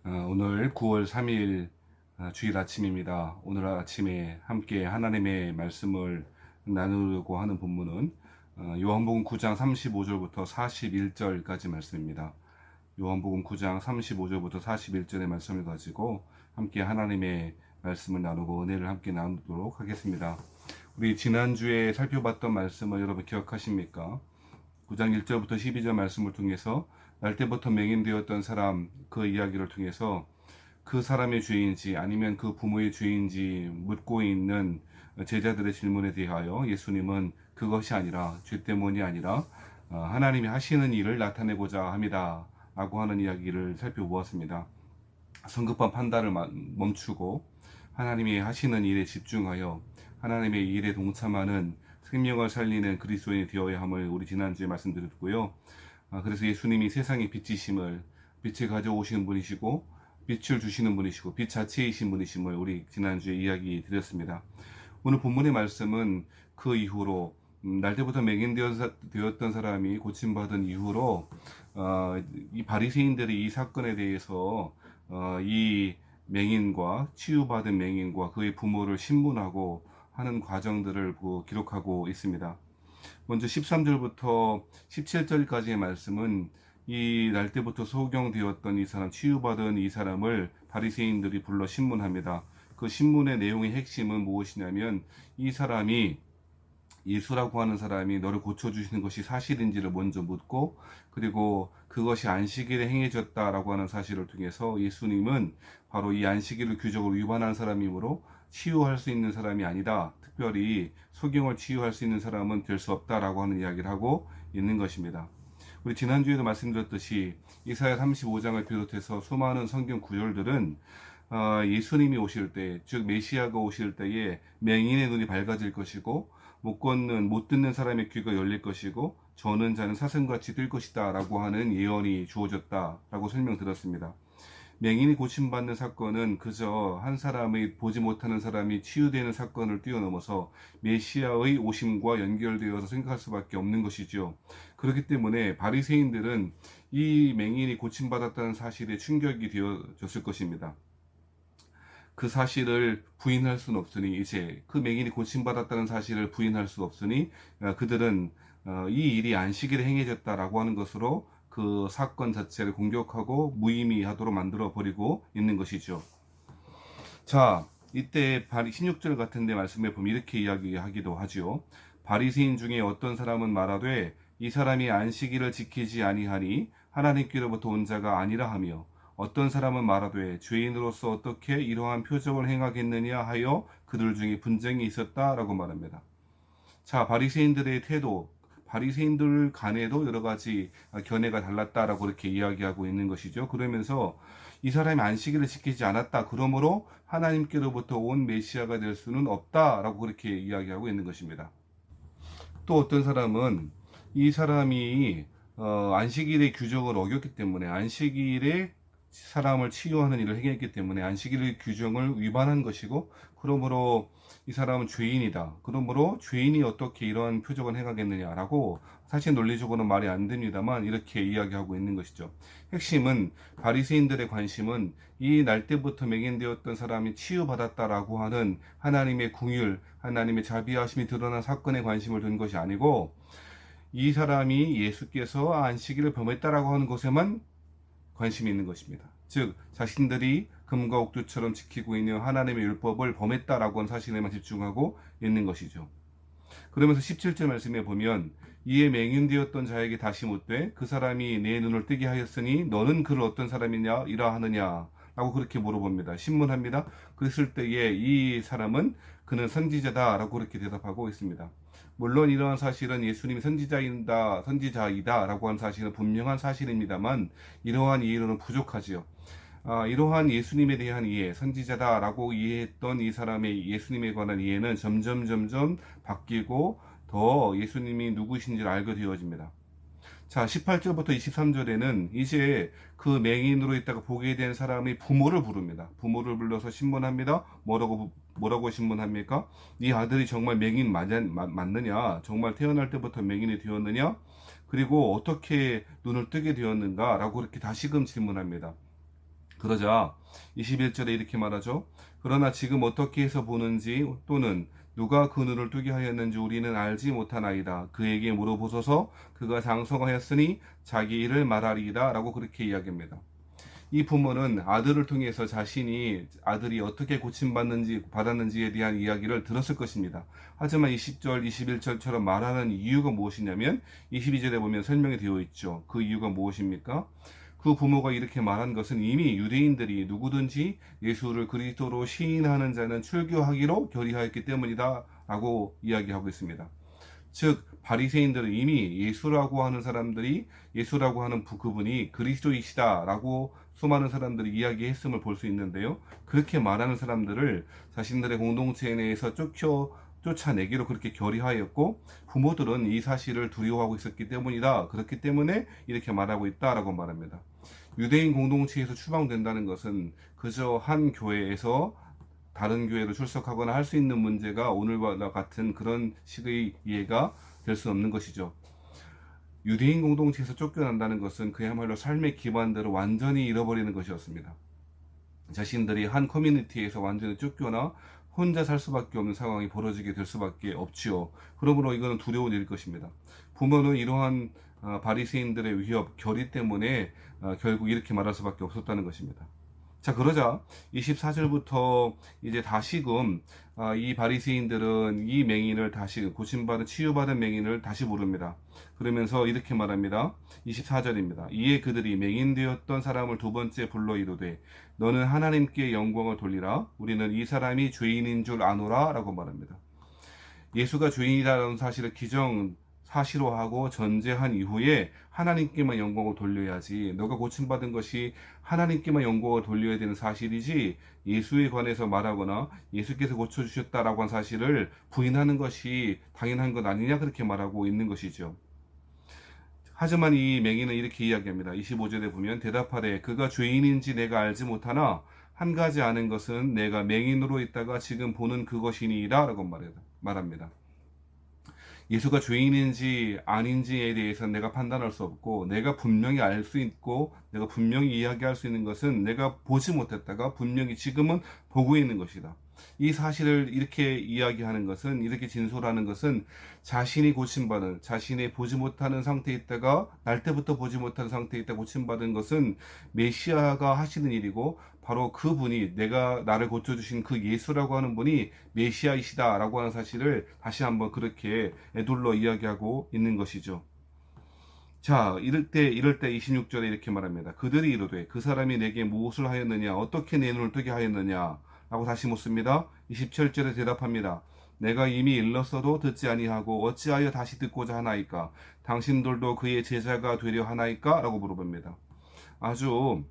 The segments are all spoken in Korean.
오늘 9월 3일 주일 아침입니다. 오늘 아침에 함께 하나님의 말씀을 나누려고 하는 본문은 요한복음 9장 35절부터 41절까지 말씀입니다. 요한복음 9장 35절부터 41절의 말씀을 가지고 함께 하나님의 말씀을 나누고 은혜를 함께 나누도록 하겠습니다. 우리 지난주에 살펴봤던 말씀을 여러분 기억하십니까? 9장 1절부터 12절 말씀을 통해서 날 때부터 맹인되었던 사람 그 이야기를 통해서 그 사람의 죄인지 아니면 그 부모의 죄인지 묻고 있는 제자들의 질문에 대하여 예수님은 그것이 아니라 죄 때문이 아니라 하나님이 하시는 일을 나타내고자 합니다 라고 하는 이야기를 살펴보았습니다. 성급한 판단을 멈추고 하나님이 하시는 일에 집중하여 하나님의 일에 동참하는 생명을 살리는 그리스도인이 되어야 함을 우리 지난주에 말씀드렸고요. 그래서 예수님이 세상의 빛이심을, 빛을 가져오시는 분이시고 빛을 주시는 분이시고 빛 자체이신 분이심을 우리 지난주에 이야기 드렸습니다. 오늘 본문의 말씀은 그 이후로 날 때부터 맹인되었던 사람이 고침받은 이후로 이 바리새인들이 이 사건에 대해서 이 맹인과 치유받은 맹인과 그의 부모를 신문하고 하는 과정들을 기록하고 있습니다. 먼저 13절부터 17절까지의 말씀은 이 날 때부터 소경되었던 이 사람, 치유받은 이 사람을 바리새인들이 불러 신문합니다. 그 신문의 내용의 핵심은 무엇이냐면 이 사람이 예수라고 하는 사람이 너를 고쳐주시는 것이 사실인지를 먼저 묻고, 그리고 그것이 안식일에 행해졌다라고 하는 사실을 통해서 예수님은 바로 이 안식일을 규정을 위반한 사람이므로 치유할 수 있는 사람이 아니다, 특별히 소경을 치유할 수 있는 사람은 될 수 없다라고 하는 이야기를 하고 있는 것입니다. 우리 지난주에도 말씀드렸듯이 이사야 35장을 비롯해서 수많은 성경 구절들은 예수님이 오실 때, 즉 메시아가 오실 때에 맹인의 눈이 밝아질 것이고 못 듣는 사람의 귀가 열릴 것이고 저는 자는 사슴같이 뛸 것이다 라고 하는 예언이 주어졌다라고 설명드렸습니다. 맹인이 고침받는 사건은 그저 한 사람의 보지 못하는 사람이 치유되는 사건을 뛰어넘어서 메시아의 오심과 연결되어서 생각할 수밖에 없는 것이죠. 그렇기 때문에 바리새인들은 이 맹인이 고침받았다는 사실에 충격이 되어졌을 것입니다. 그 사실을 부인할 수는 없으니, 이제 그 맹인이 고침받았다는 사실을 부인할 수 없으니 그들은 이 일이 안식일에 행해졌다라고 하는 것으로 그 사건 자체를 공격하고 무의미하도록 만들어 버리고 있는 것이죠. 자, 이때 16절 같은 데 말씀해 보면 이렇게 이야기하기도 하죠. 바리새인 중에 어떤 사람은 말하되 이 사람이 안식일을 지키지 아니하니 하나님께로부터 온 자가 아니라 하며, 어떤 사람은 말하되 죄인으로서 어떻게 이러한 표적을 행하겠느냐 하여 그들 중에 분쟁이 있었다라고 말합니다. 자, 바리새인들의 태도, 바리새인들 간에도 여러 가지 견해가 달랐다라고 그렇게 이야기하고 있는 것이죠. 그러면서 이 사람이 안식일을 지키지 않았다, 그러므로 하나님께로부터 온 메시아가 될 수는 없다라고 그렇게 이야기하고 있는 것입니다. 또 어떤 사람은 이 사람이 안식일의 규정을 어겼기 때문에, 안식일에 사람을 치유하는 일을 행했기 때문에 안식일의 규정을 위반한 것이고, 그러므로 이 사람은 죄인이다, 그러므로 죄인이 어떻게 이러한 표적을 행하겠느냐라고, 사실 논리적으로는 말이 안 됩니다만 이렇게 이야기하고 있는 것이죠. 핵심은 바리새인들의 관심은 이 날 때부터 맹인되었던 사람이 치유받았다라고 하는 하나님의 궁율, 하나님의 자비하심이 드러난 사건에 관심을 둔 것이 아니고, 이 사람이 예수께서 안식일을 범했다라고 하는 것에만 관심이 있는 것입니다. 즉 자신들이 금과 옥두처럼 지키고 있는 하나님의 율법을 범했다라고 하는 사실에만 집중하고 있는 것이죠. 그러면서 17절 말씀에 보면 이에 맹인되었던 자에게 다시 묻되 그 사람이 내 눈을 뜨게 하였으니 너는 그를 어떤 사람이냐 이라 하느냐 라고 그렇게 물어봅니다. 신문합니다. 그랬을 때에 이 사람은 그는 선지자다 라고 그렇게 대답하고 있습니다. 물론 이러한 사실은 예수님이 선지자이다 라고 하는 사실은 분명한 사실입니다만 이러한 이해로는 부족하지요. 이러한 예수님에 대한 이해, 선지자다라고 이해했던 이 사람의 예수님에 관한 이해는 점점 바뀌고 더 예수님이 누구신지를 알게 되어집니다. 자, 18절부터 23절에는 이제 그 맹인으로 있다가 보게 된 사람의 부모를 부릅니다. 부모를 불러서 신문합니다. 뭐라고 신문합니까? 네 아들이 정말 맹인 맞느냐? 정말 태어날 때부터 맹인이 되었느냐? 그리고 어떻게 눈을 뜨게 되었는가? 라고 그렇게 다시금 질문합니다. 그러자 21절에 이렇게 말하죠. 그러나 지금 어떻게 해서 보는지 또는 누가 그 눈을 뜨게 하였는지 우리는 알지 못하나이다. 그에게 물어보소서. 그가 장성하였으니 자기 일을 말하리이다. 라고 그렇게 이야기합니다. 이 부모는 아들을 통해서 자신이 아들이 어떻게 받았는지에 대한 이야기를 들었을 것입니다. 하지만 20절, 21절처럼 말하는 이유가 무엇이냐면 22절에 보면 설명이 되어 있죠. 그 이유가 무엇입니까? 그 부모가 이렇게 말한 것은 이미 유대인들이 누구든지 예수를 그리스도로 시인하는 자는 출교하기로 결의하였기 때문이다 라고 이야기하고 있습니다. 즉 바리새인들은 이미 예수라고 하는 사람들이 예수라고 하는 그분이 그리스도이시다라고 수많은 사람들이 이야기했음을 볼 수 있는데요. 그렇게 말하는 사람들을 자신들의 공동체 내에서 쫓아내기로 그렇게 결의하였고 부모들은 이 사실을 두려워하고 있었기 때문이다. 그렇기 때문에 이렇게 말하고 있다라고 말합니다. 유대인 공동체에서 추방된다는 것은 그저 한 교회에서 다른 교회로 출석하거나 할 수 있는 문제가 오늘과 같은 그런 식의 이해가 될 수 없는 것이죠. 유대인 공동체에서 쫓겨난다는 것은 그야말로 삶의 기반들을 완전히 잃어버리는 것이었습니다. 자신들이 한 커뮤니티에서 완전히 쫓겨나 혼자 살 수밖에 없는 상황이 벌어지게 될 수밖에 없지요. 그러므로 이거는 두려운 일일 것입니다. 부모는 이러한 바리새인들의 위협, 결의 때문에 결국 이렇게 말할 수밖에 없었다는 것입니다. 자, 그러자 24절부터 이제 다시금 이 바리새인들은 이 맹인을 다시 고침받은 치유받은 맹인을 다시 부릅니다. 그러면서 이렇게 말합니다. 24절입니다. 이에 그들이 맹인 되었던 사람을 두 번째 불러 이르되 너는 하나님께 영광을 돌리라. 우리는 이 사람이 죄인인 줄 아노라 라고 말합니다. 예수가 죄인이라는 사실을 사실화하고 전제한 이후에 하나님께만 영광을 돌려야지, 너가 고침받은 것이 하나님께만 영광을 돌려야 되는 사실이지 예수에 관해서 말하거나 예수께서 고쳐주셨다라고 한 사실을 부인하는 것이 당연한 것 아니냐 그렇게 말하고 있는 것이죠. 하지만 이 맹인은 이렇게 이야기합니다. 25절에 보면 대답하되 그가 죄인인지 내가 알지 못하나 한 가지 아는 것은 내가 맹인으로 있다가 지금 보는 그것이니이다 라고 말합니다. 예수가 죄인인지 아닌지에 대해서는 내가 판단할 수 없고 내가 분명히 알 수 있고 내가 분명히 이야기할 수 있는 것은 내가 보지 못했다가 분명히 지금은 보고 있는 것이다. 이 사실을 이렇게 이야기하는 것은, 이렇게 진술하는 것은 자신이 고침받은, 자신이 보지 못하는 상태에 있다가 날 때부터 보지 못하는 상태에 있다 고침받은 것은 메시아가 하시는 일이고 바로 그분이, 내가 나를 고쳐주신 그 예수라고 하는 분이 메시아이시다 라고 하는 사실을 다시 한번 그렇게 애둘러 이야기하고 있는 것이죠. 자, 이럴 때 26절에 이렇게 말합니다. 그들이 이르되 그 사람이 내게 무엇을 하였느냐, 어떻게 내 눈을 뜨게 하였느냐 라고 다시 묻습니다. 27절에 대답합니다. 내가 이미 일렀어도 듣지 아니하고 어찌하여 다시 듣고자 하나이까? 당신들도 그의 제자가 되려 하나이까? 라고 물어봅니다. 아주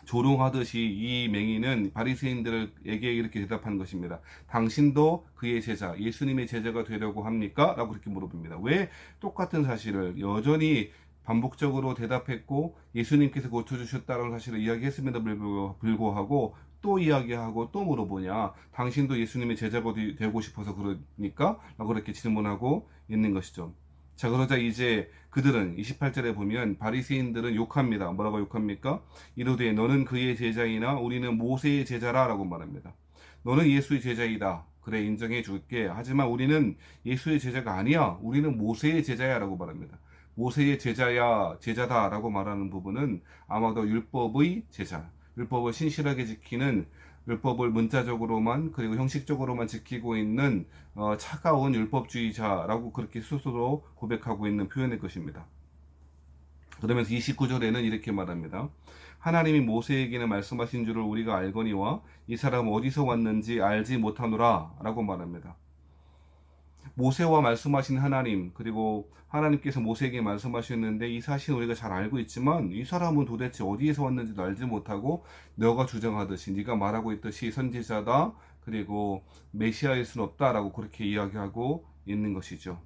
조롱하듯이 이 맹인은 바리새인들에게 이렇게 대답한 것입니다. 당신도 그의 제자, 예수님의 제자가 되려고 합니까? 라고 그렇게 물어봅니다. 왜 똑같은 사실을 여전히 반복적으로 대답했고 예수님께서 고쳐주셨다는 사실을 이야기했음에도 불구하고 또 이야기하고 또 물어보냐? 당신도 예수님의 제자가 되고 싶어서 그러니까? 라고 그렇게 질문하고 있는 것이죠. 자, 그러자 이제 그들은 28절에 보면 바리새인들은 욕합니다. 뭐라고 욕합니까? 이르되 너는 그의 제자이나 우리는 모세의 제자라 라고 말합니다. 너는 예수의 제자이다. 그래, 인정해 줄게. 하지만 우리는 예수의 제자가 아니야. 우리는 모세의 제자야 라고 말합니다. 모세의 제자다 라고 말하는 부분은 아마도 율법의 제자, 율법을 신실하게 지키는, 율법을 문자적으로만 그리고 형식적으로만 지키고 있는 차가운 율법주의자라고 그렇게 스스로 고백하고 있는 표현일 것입니다. 그러면서 29절에는 이렇게 말합니다. 하나님이 모세에게는 말씀하신 줄을 우리가 알거니와 이 사람은 어디서 왔는지 알지 못하노라 라고 말합니다. 모세와 말씀하신 하나님, 그리고 하나님께서 모세에게 말씀하셨는데 이 사실은 우리가 잘 알고 있지만 이 사람은 도대체 어디에서 왔는지도 알지 못하고 너가 주장하듯이, 네가 말하고 있듯이 선지자다, 그리고 메시아일 수는 없다라고 그렇게 이야기하고 있는 것이죠.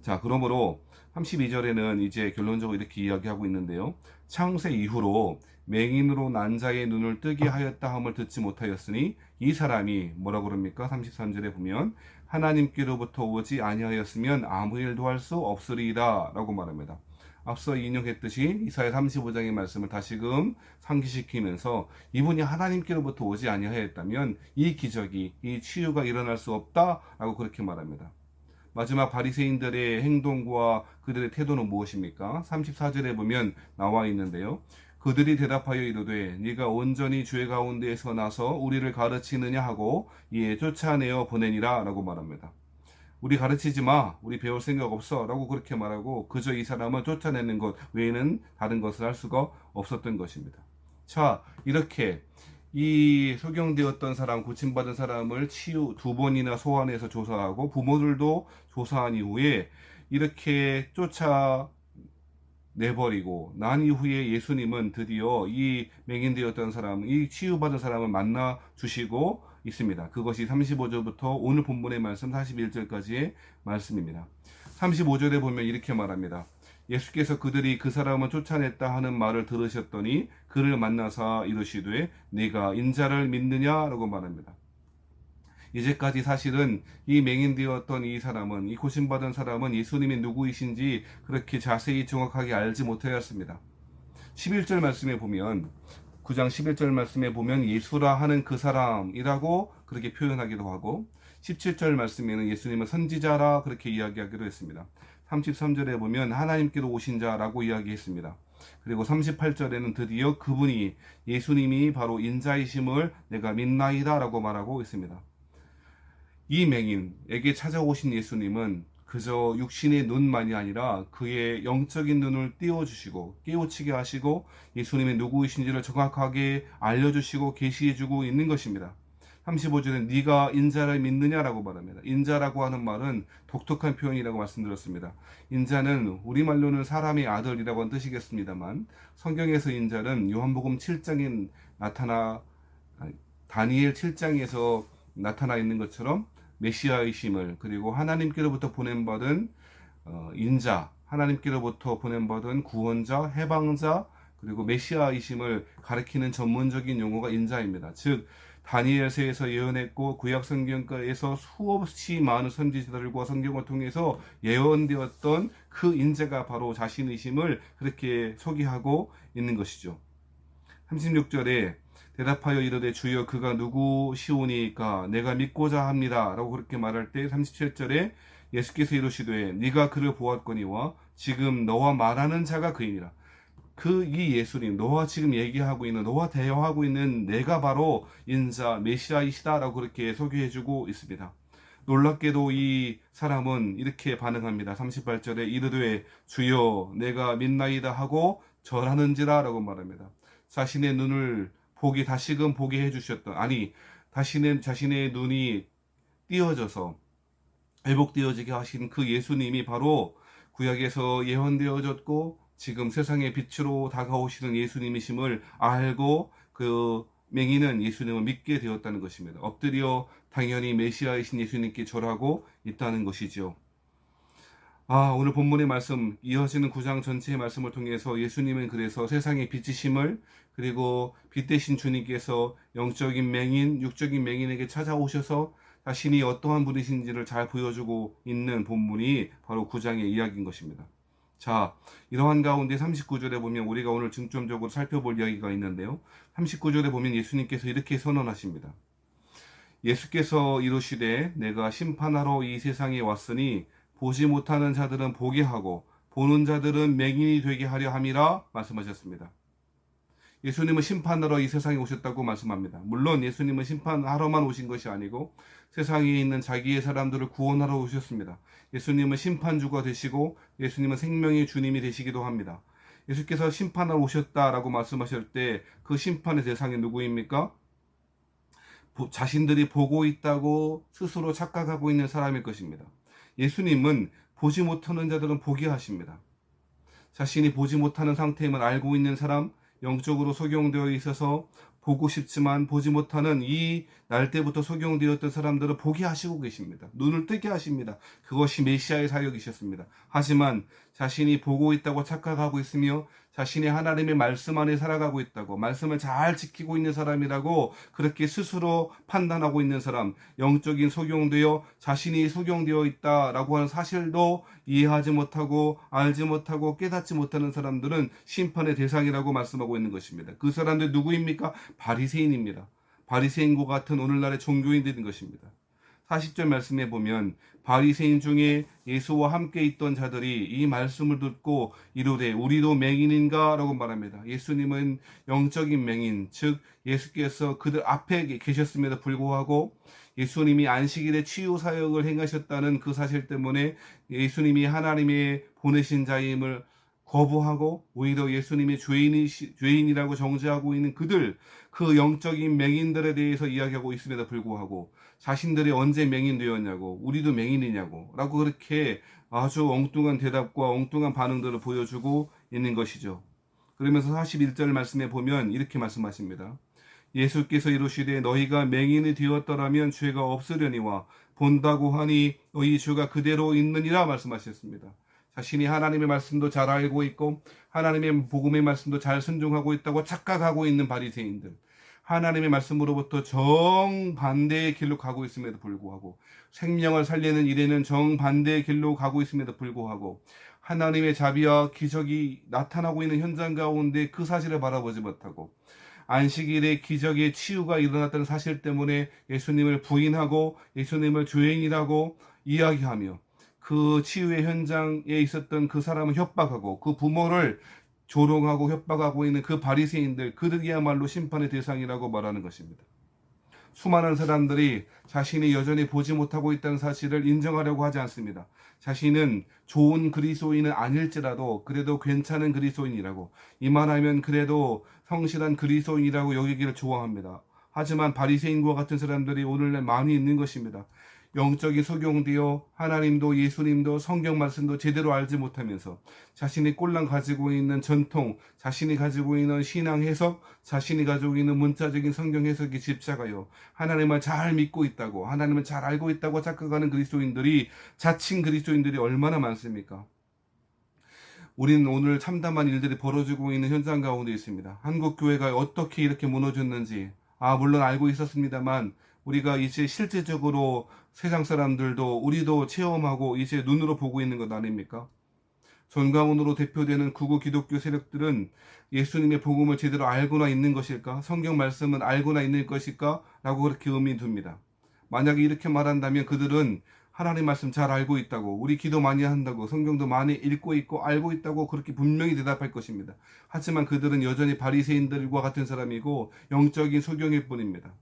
자, 그러므로 32절에는 이제 결론적으로 이렇게 이야기하고 있는데요. 창세 이후로 맹인으로 난 자의 눈을 뜨게 하였다 함을 듣지 못하였으니 이 사람이 뭐라고 그럽니까? 33절에 보면 하나님께로부터 오지 아니하였으면 아무 일도 할 수 없으리이다 라고 말합니다. 앞서 인용했듯이 이사야 35장의 말씀을 다시금 상기시키면서 이분이 하나님께로부터 오지 아니하였다면 이 기적이, 이 치유가 일어날 수 없다라고 그렇게 말합니다. 마지막 바리새인들의 행동과 그들의 태도는 무엇입니까? 34절에 보면 나와 있는데요. 그들이 대답하여 이르되 네가 온전히 죄 가운데에서 나서 우리를 가르치느냐 하고 이에 쫓아내어 보내니라 라고 말합니다. 우리 가르치지 마, 우리 배울 생각 없어 라고 그렇게 말하고 그저 이 사람을 쫓아내는 것 외에는 다른 것을 할 수가 없었던 것입니다. 자, 이렇게 이 소경되었던 사람, 고침받은 사람을 치유 2번이나 소환해서 조사하고 부모들도 조사한 이후에 이렇게 쫓아내버리고 난 이후에 예수님은 드디어 이 맹인되었던 사람, 이 치유받은 사람을 만나 주시고 있습니다. 그것이 35절부터 오늘 본문의 말씀 41절까지의 말씀입니다. 35절에 보면 이렇게 말합니다. 예수께서 그들이 그 사람을 쫓아냈다 하는 말을 들으셨더니 그를 만나사 이르시되 네가 인자를 믿느냐라고 말합니다. 이제까지 사실은 이 맹인되었던 이 사람은, 이 고침받은 사람은 예수님이 누구이신지 그렇게 자세히 정확하게 알지 못하였습니다. 11절 말씀에 보면 9장 11절 말씀에 보면 예수라 하는 그 사람이라고 그렇게 표현하기도 하고 17절 말씀에는 예수님은 선지자라 그렇게 이야기하기도 했습니다. 33절에 보면 하나님께로 오신 자라고 이야기했습니다. 그리고 38절에는 드디어 그분이 예수님이 바로 인자이심을 내가 믿나이다 라고 말하고 있습니다. 이 맹인에게 찾아오신 예수님은 그저 육신의 눈만이 아니라 그의 영적인 눈을 띄워주시고 깨우치게 하시고 예수님이 누구이신지를 정확하게 알려주시고 계시해주고 있는 것입니다. 35절에 네가 인자를 믿느냐라고 말합니다. 인자라고 하는 말은 독특한 표현이라고 말씀드렸습니다. 인자는 우리말로는 사람의 아들이라고 하는 뜻이겠습니다만 성경에서 인자는 요한복음 7장에 다니엘 7장에서 나타나 있는 것처럼 메시아이심을 그리고 하나님께로부터 보냄받은 인자, 하나님께로부터 보냄받은 구원자, 해방자 그리고 메시아이심을 가리키는 전문적인 용어가 인자입니다. 즉 다니엘서에서 예언했고 구약 성경가에서 수없이 많은 선지자들과 성경을 통해서 예언되었던 그 인자가 바로 자신이심을 그렇게 소개하고 있는 것이죠. 36절에 대답하여 이르되 주여 그가 누구시오니까 내가 믿고자 합니다 라고 그렇게 말할 때 37절에 예수께서 이르시되 네가 그를 보았거니와 지금 너와 말하는 자가 그이니라. 이 예수님, 너와 지금 얘기하고 있는, 너와 대화하고 있는 내가 바로 인자 메시아이시다 라고 그렇게 소개해주고 있습니다. 놀랍게도 이 사람은 이렇게 반응합니다. 38절에 이르되 주여 내가 믿나이다 하고 절하는지라 라고 말합니다. 자신의 눈을 다시금 보게 해주셨던, 자신의 눈이 띄어져서 회복되어지게 하신 그 예수님이 바로 구약에서 예언되어졌고 지금 세상의 빛으로 다가오시는 예수님이심을 알고 그 맹인은 예수님을 믿게 되었다는 것입니다. 엎드려 당연히 메시아이신 예수님께 절하고 있다는 것이죠. 오늘 본문의 말씀, 이어지는 9장 전체의 말씀을 통해서 예수님은 그래서 세상의 빛이심을 그리고 빛 대신 주님께서 영적인 맹인, 육적인 맹인에게 찾아오셔서 자신이 어떠한 분이신지를 잘 보여주고 있는 본문이 바로 9장의 이야기인 것입니다. 자, 이러한 가운데 39절에 보면 우리가 오늘 중점적으로 살펴볼 이야기가 있는데요. 39절에 보면 예수님께서 이렇게 선언하십니다. 예수께서 이르시되 내가 심판하러 이 세상에 왔으니 보지 못하는 자들은 보게 하고 보는 자들은 맹인이 되게 하려 함이라 말씀하셨습니다. 예수님은 심판하러 이 세상에 오셨다고 말씀합니다. 물론 예수님은 심판하러만 오신 것이 아니고 세상에 있는 자기의 사람들을 구원하러 오셨습니다. 예수님은 심판주가 되시고 예수님은 생명의 주님이 되시기도 합니다. 예수께서 심판하러 오셨다라고 말씀하실 때 그 심판의 대상이 누구입니까? 자신들이 보고 있다고 스스로 착각하고 있는 사람일 것입니다. 예수님은 보지 못하는 자들은 보게 하십니다. 자신이 보지 못하는 상태임을 알고 있는 사람, 영적으로 소경되어 있어서 보고 싶지만 보지 못하는 이 날 때부터 소경되었던 사람들을 보게 하시고 계십니다. 눈을 뜨게 하십니다. 그것이 메시아의 사역이셨습니다. 하지만 자신이 보고 있다고 착각하고 있으며 자신이 하나님의 말씀 안에 살아가고 있다고, 말씀을 잘 지키고 있는 사람이라고 그렇게 스스로 판단하고 있는 사람, 영적인 소경되어 자신이 소경되어 있다라고 하는 사실도 이해하지 못하고 알지 못하고 깨닫지 못하는 사람들은 심판의 대상이라고 말씀하고 있는 것입니다. 그 사람들 누구입니까? 바리새인입니다. 바리새인과 같은 오늘날의 종교인들인 것입니다. 40절 말씀에 보면 바리새인 중에 예수와 함께 있던 자들이 이 말씀을 듣고 이르되 우리도 맹인인가? 라고 말합니다. 예수님은 영적인 맹인, 즉 예수께서 그들 앞에 계셨음에도 불구하고 예수님이 안식일에 치유 사역을 행하셨다는 그 사실 때문에 예수님이 하나님의 보내신 자임을 거부하고 오히려 예수님이 죄인이라고 정죄하고 있는 그 영적인 맹인들에 대해서 이야기하고 있음에도 불구하고 자신들이 언제 맹인 되었냐고, 우리도 맹인이냐고 라고 그렇게 아주 엉뚱한 대답과 엉뚱한 반응들을 보여주고 있는 것이죠. 그러면서 41절 말씀에 보면 이렇게 말씀하십니다. 예수께서 이르시되 너희가 맹인이 되었더라면 죄가 없으려니와 본다고 하니 너희 죄가 그대로 있느니라 말씀하셨습니다. 자신이 하나님의 말씀도 잘 알고 있고 하나님의 복음의 말씀도 잘 순종하고 있다고 착각하고 있는 바리새인들, 하나님의 말씀으로부터 정반대의 길로 가고 있음에도 불구하고 생명을 살리는 일에는 정반대의 길로 가고 있음에도 불구하고 하나님의 자비와 기적이 나타나고 있는 현장 가운데 그 사실을 바라보지 못하고 안식일에 기적의 치유가 일어났다는 사실 때문에 예수님을 부인하고 예수님을 죄인이라고 이야기하며 그 치유의 현장에 있었던 그 사람을 협박하고 그 부모를 조롱하고 협박하고 있는 그 바리새인들, 그들이야말로 심판의 대상이라고 말하는 것입니다. 수많은 사람들이 자신이 여전히 보지 못하고 있다는 사실을 인정하려고 하지 않습니다. 자신은 좋은 그리스도인은 아닐지라도 그래도 괜찮은 그리스도인이라고, 이만하면 그래도 성실한 그리스도인이라고 여기기를 좋아합니다. 하지만 바리새인과 같은 사람들이 오늘날 많이 있는 것입니다. 영적인 소경되어 하나님도 예수님도 성경 말씀도 제대로 알지 못하면서 자신이 꼴랑 가지고 있는 전통, 자신이 가지고 있는 신앙 해석, 자신이 가지고 있는 문자적인 성경 해석에 집착하여 하나님을 잘 믿고 있다고, 하나님을 잘 알고 있다고 착각하는 그리스도인들이, 자칭 그리스도인들이 얼마나 많습니까? 우리는 오늘 참담한 일들이 벌어지고 있는 현장 가운데 있습니다. 한국 교회가 어떻게 이렇게 무너졌는지 물론 알고 있었습니다만 우리가 이제 실제적으로 세상 사람들도 우리도 체험하고 이제 눈으로 보고 있는 것 아닙니까? 전가운으로 대표되는 극우 기독교 세력들은 예수님의 복음을 제대로 알고나 있는 것일까? 성경 말씀은 알고나 있는 것일까? 라고 그렇게 의미 둡니다. 만약에 이렇게 말한다면 그들은 하나님 말씀 잘 알고 있다고, 우리 기도 많이 한다고, 성경도 많이 읽고 있고 알고 있다고 그렇게 분명히 대답할 것입니다. 하지만 그들은 여전히 바리새인들과 같은 사람이고 영적인 소경일 뿐입니다.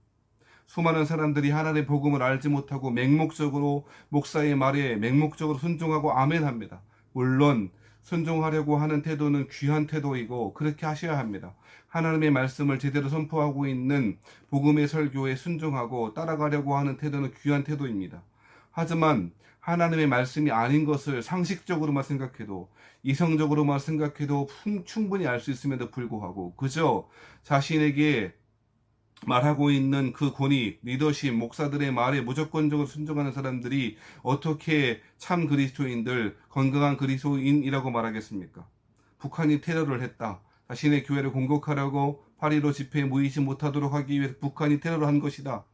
수많은 사람들이 하나님의 복음을 알지 못하고 맹목적으로 목사의 말에 맹목적으로 순종하고 아멘합니다. 물론 순종하려고 하는 태도는 귀한 태도이고 그렇게 하셔야 합니다. 하나님의 말씀을 제대로 선포하고 있는 복음의 설교에 순종하고 따라가려고 하는 태도는 귀한 태도입니다. 하지만 하나님의 말씀이 아닌 것을 상식적으로만 생각해도, 이성적으로만 생각해도 충분히 알 수 있음에도 불구하고 그저 자신에게 말하고 있는 그 권위, 리더십, 목사들의 말에 무조건적으로 순종하는 사람들이 어떻게 참 그리스도인들, 건강한 그리스도인이라고 말하겠습니까? 북한이 테러를 했다. 자신의 교회를 공격하려고 8.15 집회에 모이지 못하도록 하기 위해 북한이 테러를 한 것이다.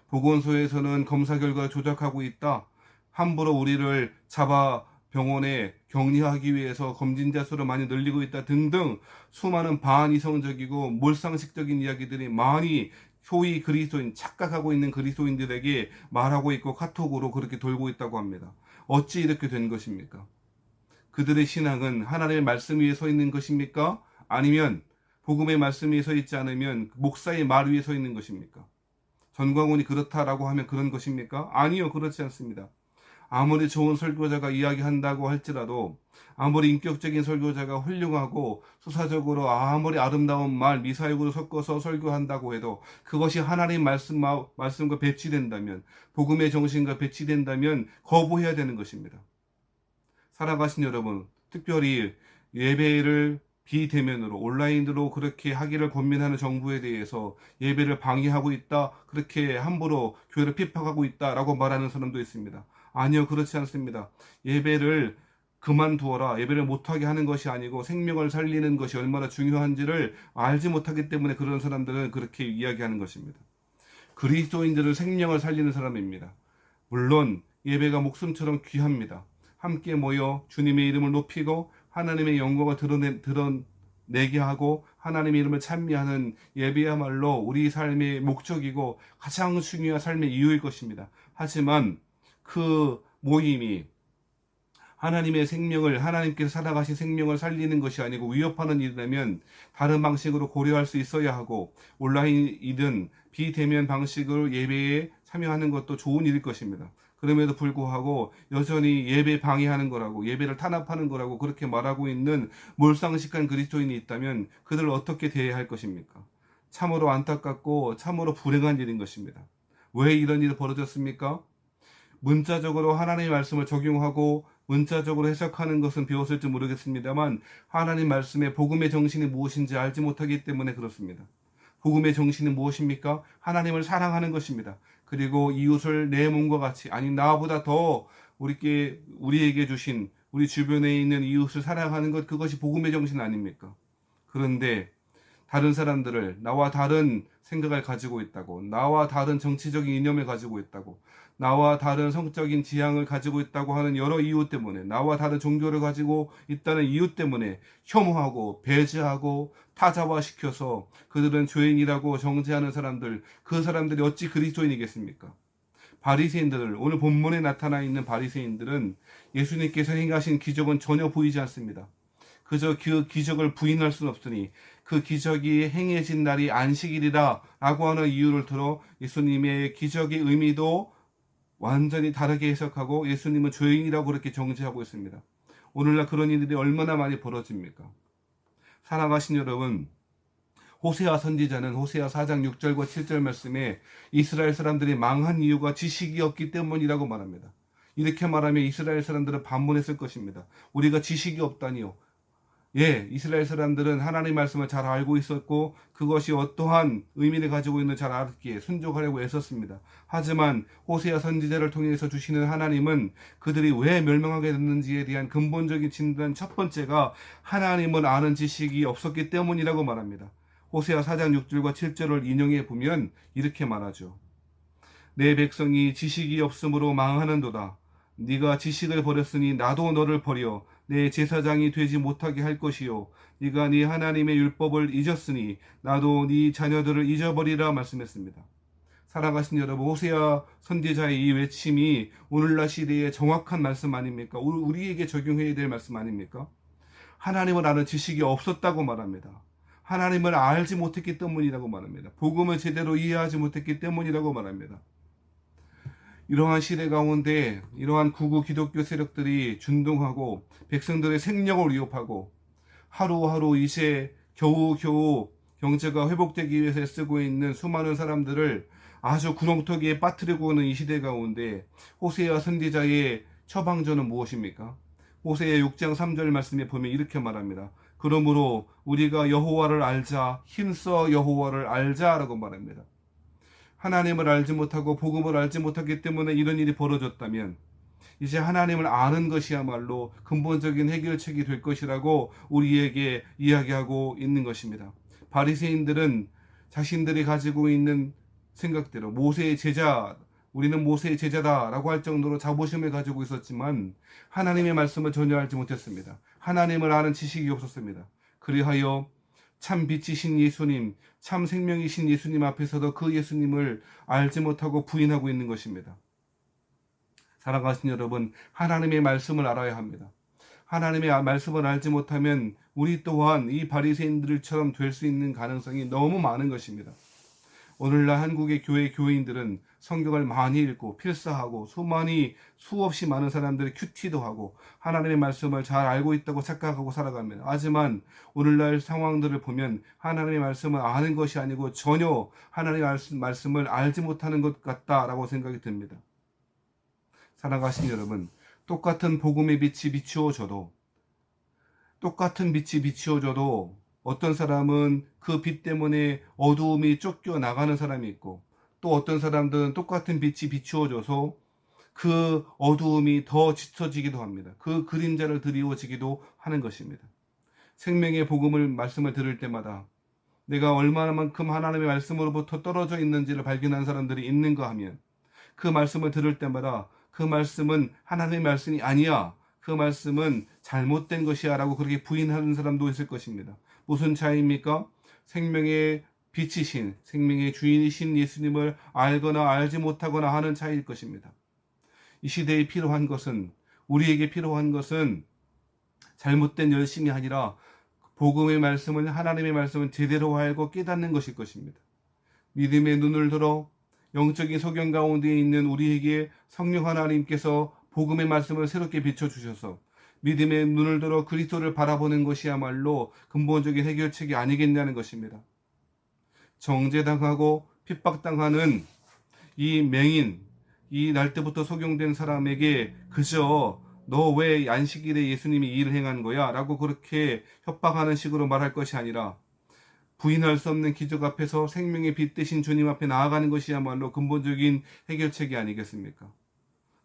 보건소에서는 검사 결과를 조작하고 있다. 함부로 우리를 잡아 병원에 격리하기 위해서 검진자 수를 많이 늘리고 있다 등등 수많은 반이성적이고 몰상식적인 이야기들이 많이 소위 그리스도인, 착각하고 있는 그리스도인들에게 말하고 있고 카톡으로 그렇게 돌고 있다고 합니다. 어찌 이렇게 된 것입니까? 그들의 신앙은 하나님의 말씀 위에 서 있는 것입니까? 아니면 복음의 말씀 위에 서 있지 않으면 목사의 말 위에 서 있는 것입니까? 전광훈이 그렇다라고 하면 그런 것입니까? 아니요, 그렇지 않습니다. 아무리 좋은 설교자가 이야기한다고 할지라도, 아무리 인격적인 설교자가 훌륭하고 수사적으로 아무리 아름다운 말 미사역으로 섞어서 설교한다고 해도 그것이 하나님 말씀과 배치된다면, 복음의 정신과 배치된다면 거부해야 되는 것입니다. 살아가신 여러분, 특별히 예배를 비대면으로 온라인으로 그렇게 하기를 권면하는 정부에 대해서 예배를 방해하고 있다, 그렇게 함부로 교회를 핍박하고 있다라고 말하는 사람도 있습니다. 아니요, 그렇지 않습니다. 예배를 그만두어라. 예배를 못하게 하는 것이 아니고 생명을 살리는 것이 얼마나 중요한지를 알지 못하기 때문에 그런 사람들은 그렇게 이야기하는 것입니다. 그리스도인들은 생명을 살리는 사람입니다. 물론 예배가 목숨처럼 귀합니다. 함께 모여 주님의 이름을 높이고 하나님의 영광을 드러내게 하고 하나님의 이름을 찬미하는 예배야말로 우리 삶의 목적이고 가장 중요한 삶의 이유일 것입니다. 하지만 그 모임이 하나님의 생명을, 하나님께서 살아가신 생명을 살리는 것이 아니고 위협하는 일이라면 다른 방식으로 고려할 수 있어야 하고, 온라인이든 비대면 방식으로 예배에 참여하는 것도 좋은 일일 것입니다. 그럼에도 불구하고 여전히 예배 방해하는 거라고, 예배를 탄압하는 거라고 그렇게 말하고 있는 몰상식한 그리스도인이 있다면 그들을 어떻게 대해야 할 것입니까? 참으로 안타깝고 참으로 불행한 일인 것입니다. 왜 이런 일이 벌어졌습니까? 문자적으로 하나님의 말씀을 적용하고 문자적으로 해석하는 것은 배웠을지 모르겠습니다만, 하나님 말씀의 복음의 정신이 무엇인지 알지 못하기 때문에 그렇습니다. 복음의 정신은 무엇입니까? 하나님을 사랑하는 것입니다. 그리고 이웃을 내 몸과 같이, 아니 나보다 더 우리에게 주신 우리 주변에 있는 이웃을 사랑하는 것, 그것이 복음의 정신 아닙니까? 그런데 다른 사람들을, 나와 다른 생각을 가지고 있다고, 나와 다른 정치적인 이념을 가지고 있다고, 나와 다른 성적인 지향을 가지고 있다고 하는 여러 이유 때문에, 나와 다른 종교를 가지고 있다는 이유 때문에 혐오하고 배제하고 타자화시켜서 그들은 죄인이라고 정죄하는 사람들, 그 사람들이 어찌 그리스도인이겠습니까? 바리새인들, 오늘 본문에 나타나 있는 바리새인들은 예수님께서 행하신 기적은 전혀 보이지 않습니다. 그저 그 기적을 부인할 수는 없으니 그 기적이 행해진 날이 안식일이라 라고 하는 이유를 들어 예수님의 기적의 의미도 완전히 다르게 해석하고 예수님은 죄인이라고 그렇게 정죄하고 있습니다. 오늘날 그런 일들이 얼마나 많이 벌어집니까? 사랑하신 여러분, 호세아 선지자는 호세아 4장 6절과 7절 말씀에 이스라엘 사람들이 망한 이유가 지식이 없기 때문이라고 말합니다. 이렇게 말하면 이스라엘 사람들은 반문했을 것입니다. 우리가 지식이 없다니요. 예, 이스라엘 사람들은 하나님의 말씀을 잘 알고 있었고 그것이 어떠한 의미를 가지고 있는지 잘 알기에 순종하려고 애썼습니다. 하지만 호세아 선지자를 통해서 주시는 하나님은 그들이 왜 멸망하게 됐는지에 대한 근본적인 진단 첫 번째가 하나님을 아는 지식이 없었기 때문이라고 말합니다. 호세아 4장 6절과 7절을 인용해 보면 이렇게 말하죠. 내 백성이 지식이 없으므로 망하는도다. 네가 지식을 버렸으니 나도 너를 버려 내 제사장이 되지 못하게 할 것이요, 네가 네 하나님의 율법을 잊었으니 나도 네 자녀들을 잊어버리라 말씀했습니다. 사랑하신 여러분, 호세아 선지자의 이 외침이 오늘날 시대의 정확한 말씀 아닙니까? 우리에게 적용해야 될 말씀 아닙니까? 하나님을 아는 지식이 없었다고 말합니다. 하나님을 알지 못했기 때문이라고 말합니다. 복음을 제대로 이해하지 못했기 때문이라고 말합니다. 이러한 시대 가운데 이러한 구구 기독교 세력들이 준동하고 백성들의 생명을 위협하고 하루하루 이제 겨우겨우 경제가 회복되기 위해서 쓰고 있는 수많은 사람들을 아주 구렁텅이에 빠뜨리고 오는 이 시대 가운데 호세아 선지자의 처방전은 무엇입니까? 호세아 6장 3절 말씀에 보면 이렇게 말합니다. 그러므로 우리가 여호와를 알자, 힘써 여호와를 알자라고 말합니다. 하나님을 알지 못하고 복음을 알지 못하기 때문에 이런 일이 벌어졌다면 이제 하나님을 아는 것이야말로 근본적인 해결책이 될 것이라고 우리에게 이야기하고 있는 것입니다. 바리새인들은 자신들이 가지고 있는 생각대로 모세의 제자, 우리는 모세의 제자다라고 할 정도로 자부심을 가지고 있었지만 하나님의 말씀을 전혀 알지 못했습니다. 하나님을 아는 지식이 없었습니다. 그리하여 참 빛이신 예수님, 참 생명이신 예수님 앞에서도 그 예수님을 알지 못하고 부인하고 있는 것입니다. 사랑하신 여러분, 하나님의 말씀을 알아야 합니다. 하나님의 말씀을 알지 못하면 우리 또한 이 바리새인들처럼 될 수 있는 가능성이 너무 많은 것입니다. 오늘날 한국의 교인들은 성경을 많이 읽고 필사하고 수없이 많은 사람들이 큐티도 하고 하나님의 말씀을 잘 알고 있다고 착각하고 살아갑니다. 하지만 오늘날 상황들을 보면 하나님의 말씀을 아는 것이 아니고 전혀 하나님의 말씀을 알지 못하는 것 같다라고 생각이 듭니다. 사랑하신 여러분, 똑같은 복음의 빛이 비추어져도 어떤 사람은 그 빛 때문에 어두움이 쫓겨 나가는 사람이 있고 또 어떤 사람들은 똑같은 빛이 비추어져서 그 어두움이 더 짙어지기도 합니다. 그 그림자를 드리워지기도 하는 것입니다. 생명의 복음을 말씀을 들을 때마다 내가 얼마나만큼 하나님의 말씀으로부터 떨어져 있는지를 발견한 사람들이 있는가 하면 그 말씀을 들을 때마다 그 말씀은 하나님의 말씀이 아니야, 그 말씀은 잘못된 것이야 라고 그렇게 부인하는 사람도 있을 것입니다. 무슨 차이입니까? 생명의 빛이신, 생명의 주인이신 예수님을 알거나 알지 못하거나 하는 차이일 것입니다. 이 시대에 필요한 것은, 우리에게 필요한 것은 잘못된 열심이 아니라 복음의 말씀을, 하나님의 말씀을 제대로 알고 깨닫는 것일 것입니다. 믿음의 눈을 들어 영적인 소견 가운데 있는 우리에게 성령 하나님께서 복음의 말씀을 새롭게 비춰주셔서 믿음의 눈을 들어 그리스도를 바라보는 것이야말로 근본적인 해결책이 아니겠냐는 것입니다. 정죄당하고 핍박당하는 이 맹인, 이 날 때부터 속용된 사람에게 그저 너 왜 안식일에 예수님이 이 일을 행한 거야? 라고 그렇게 협박하는 식으로 말할 것이 아니라 부인할 수 없는 기적 앞에서 생명의 빛 대신 주님 앞에 나아가는 것이야말로 근본적인 해결책이 아니겠습니까?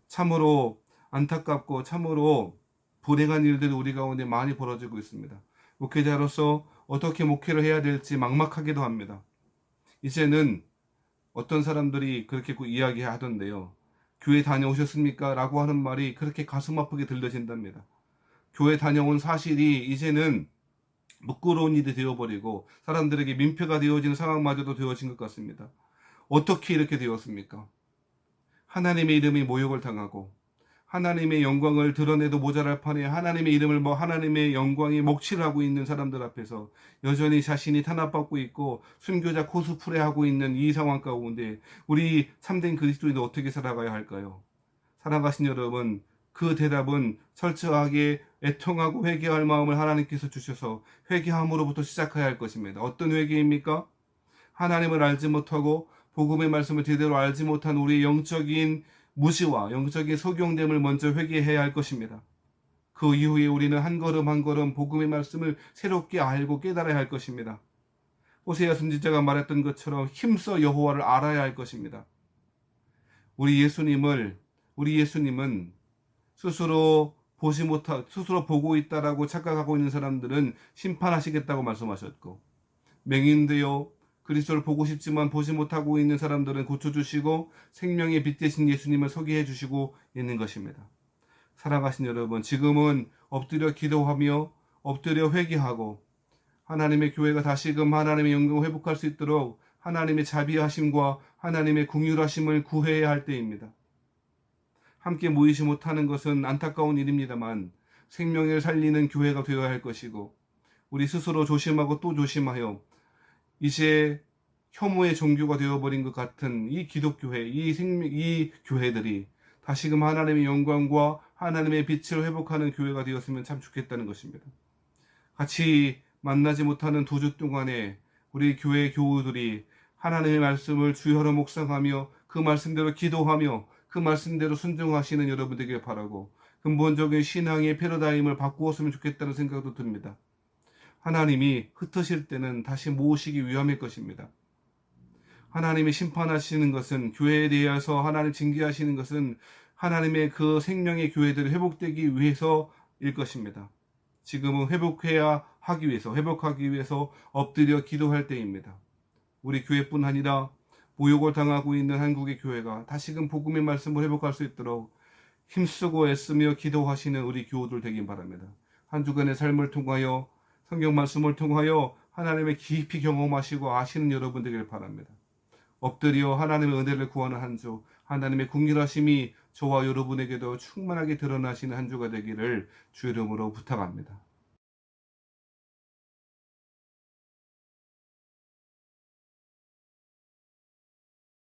참으로 안타깝고 참으로 불행한 일들이 우리 가운데 많이 벌어지고 있습니다. 목회자로서 어떻게 목회를 해야 될지 막막하기도 합니다. 이제는 어떤 사람들이 그렇게 이야기하던데요. 교회 다녀오셨습니까? 라고 하는 말이 그렇게 가슴 아프게 들려진답니다. 교회 다녀온 사실이 이제는 부끄러운 일이 되어버리고 사람들에게 민폐가 되어지는 상황마저도 되어진 것 같습니다. 어떻게 이렇게 되었습니까? 하나님의 이름이 모욕을 당하고 하나님의 영광을 드러내도 모자랄 판에 하나님의 이름을 하나님의 영광에 목취를 하고 있는 사람들 앞에서 여전히 자신이 탄압받고 있고 순교자 코스프레하고 있는 이 상황 가운데 우리 참된 그리스도인은 어떻게 살아가야 할까요? 사랑하신 여러분, 그 대답은 철저하게 애통하고 회개할 마음을 하나님께서 주셔서 회개함으로부터 시작해야 할 것입니다. 어떤 회개입니까? 하나님을 알지 못하고 복음의 말씀을 제대로 알지 못한 우리의 영적인 무지와 영적인 소경됨을 먼저 회개해야 할 것입니다. 그 이후에 우리는 한 걸음 한 걸음 복음의 말씀을 새롭게 알고 깨달아야 할 것입니다. 호세아 선지자가 말했던 것처럼 힘써 여호와를 알아야 할 것입니다. 우리 예수님은 스스로 스스로 보고 있다라고 착각하고 있는 사람들은 심판하시겠다고 말씀하셨고, 맹인되어 그리스도를 보고 싶지만 보지 못하고 있는 사람들은 고쳐주시고 생명의 빛 대신 예수님을 소개해 주시고 있는 것입니다. 사랑하신 여러분, 지금은 엎드려 기도하며 엎드려 회개하고 하나님의 교회가 다시금 하나님의 영광을 회복할 수 있도록 하나님의 자비하심과 하나님의 긍휼하심을 구해야 할 때입니다. 함께 모이지 못하는 것은 안타까운 일입니다만 생명을 살리는 교회가 되어야 할 것이고, 우리 스스로 조심하고 또 조심하여 이제 혐오의 종교가 되어버린 것 같은 이 기독교회, 이 교회들이 다시금 하나님의 영광과 하나님의 빛을 회복하는 교회가 되었으면 참 좋겠다는 것입니다. 같이 만나지 못하는 2주 동안에 우리 교회 교우들이 하나님의 말씀을 주여로 묵상하며 그 말씀대로 기도하며 그 말씀대로 순종하시는 여러분 되길 바라고, 근본적인 신앙의 패러다임을 바꾸었으면 좋겠다는 생각도 듭니다. 하나님이 흩으실 때는 다시 모으시기 위함일 것입니다. 하나님이 심판하시는 것은, 교회에 대해서 하나님 징계하시는 것은 하나님의 그 생명의 교회들이 회복되기 위해서일 것입니다. 지금은 회복하기 위해서 엎드려 기도할 때입니다. 우리 교회뿐 아니라 모욕을 당하고 있는 한국의 교회가 다시금 복음의 말씀을 회복할 수 있도록 힘쓰고 애쓰며 기도하시는 우리 교우들 되길 바랍니다. 한 주간의 삶을 통하여, 성경 말씀을 통하여 하나님의 깊이 경험하시고 아시는 여러분 되길 바랍니다. 엎드려 하나님의 은혜를 구하는 한 주, 하나님의 긍휼하심이 저와 여러분에게도 충만하게 드러나시는 한 주가 되기를 주 이름으로 부탁합니다.